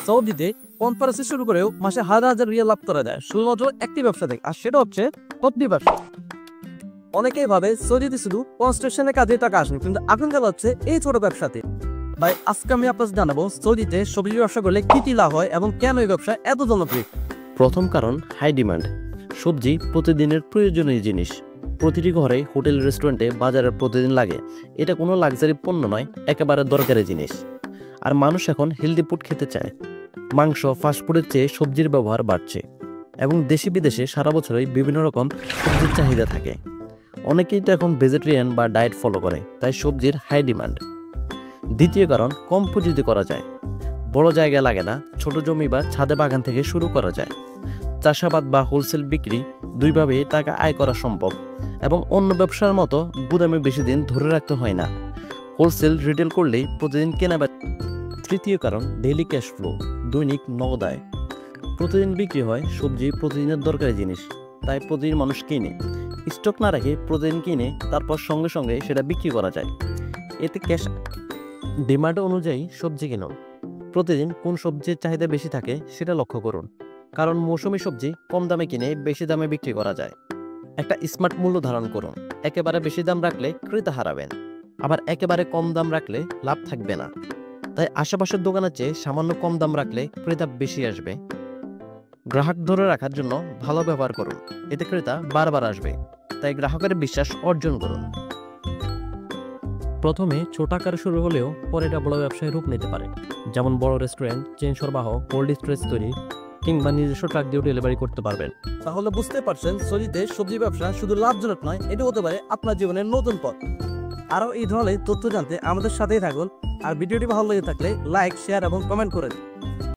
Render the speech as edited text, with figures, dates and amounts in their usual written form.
সৌদিতে কনফারেন্সে শুরু করেও মাসে হাজার হাজার রিয়াল লাভ করা যায় শুধুমাত্র একটি ব্যবসা থেকে, আর সেটা হচ্ছে সবজি ব্যবসা। অনেকেই ভাবে সৌদিতে শুধু কনস্ট্রাকশনের কাজে টাকা আসবে, কিন্তু আকাঙ্ক্ষা হচ্ছে এই ছোট ব্যবসাতে। ভাই আজকে আমি আপনাদের জানাবো সৌদিতে সবজি ব্যবসা করলে কি কি লাভ হয় এবং কেন এই ব্যবসা এত জনপ্রিয়। প্রথম কারণ হাই ডিমান্ড। সবজি প্রতিদিনের প্রয়োজনীয় জিনিস, প্রতিটি ঘরে, হোটেল, রেস্টুরেন্টে, বাজারে প্রতিদিন লাগে। এটা কোনো লাক্সারি পণ্য নয়, একেবারে দরকারি জিনিস। আর মানুষ এখন হেলদি ফুড খেতে চায়। মাংস, ফাস্টফুডের চেয়ে সবজির ব্যবহার বাড়ছে, এবং দেশে বিদেশে সারা বছরই বিভিন্ন রকম সবজির চাহিদা থাকে। অনেকেই তো এখন ভেজিটেরিয়ান বা ডায়েট ফলো করে, তাই সবজির হাই ডিমান্ড। দ্বিতীয় কারণ, কম পুঁজিতে করা যায়। বড় জায়গা লাগে না, ছোট জমি বা ছাদে বাগান থেকে শুরু করা যায়। চাষাবাদ বা হোলসেল বিক্রি দুইভাবেই টাকা আয় করা সম্ভব, এবং অন্য ব্যবসার মতো গুদামে বেশি দিন ধরে রাখতে হয় না। হোলসেল রিটেল করলেই প্রতিদিন কেনা। তৃতীয় কারণ, ডেইলি ক্যাশ ফ্লো, দৈনিক নগদ আয়। প্রতিদিন বিক্রি হয় সবজি, প্রতিদিনের দরকারি জিনিস, তাই প্রতিদিন মানুষ কিনে। স্টক না রেখে প্রতিদিন কিনে তারপর সঙ্গে সঙ্গে সেটা বিক্রি করা যায়, এতে ক্যাশ। ডিমান্ড অনুযায়ী সবজি কিনুন। প্রতিদিন কোন সবজির চাহিদা বেশি থাকে সেটা লক্ষ্য করুন, কারণ মৌসুমী সবজি কম দামে কিনে বেশি দামে বিক্রি করা যায়। একটা স্মার্ট মূল্য ধারণ করুন। একেবারে বেশি দাম রাখলে ক্রেতা হারাবেন, আবার একেবারে কম দাম রাখলে লাভ থাকবে না। তাই আশেপাশের দোকানের চেয়ে সামান্য কম দাম রাখলে ক্রেতা বেশি আসবে। গ্রাহক ধরে রাখার জন্য ভালো ব্যবহার করুন, এতে ক্রেতা বারবার আসবে। তাই গ্রাহকের বিশ্বাস অর্জন করুন। প্রথমে ছোট আকারে শুরু হলেও পরে এটা বড় ব্যবসায় রূপ নিতে পারে, যেমন বড় রেস্টুরেন্ট, চেইন সরবরাহ, কোল্ড স্টোরেজ তৈরি, কিংবা নিজস্ব ট্রাক দিয়েও ডেলিভারি করতে পারবেন। তাহলে বুঝতে পারছেন সৌদিতে সবজি ব্যবসা শুধু লাভজনক নয়, এটা হতে পারে আপনার জীবনের নতুন পথ। আরও এই ধরনের তথ্য জানতে আমাদের সাথেই থাকুন, আর ভিডিওটি ভালো লেগে থাকলে লাইক, শেয়ার এবং কমেন্ট করে দিন।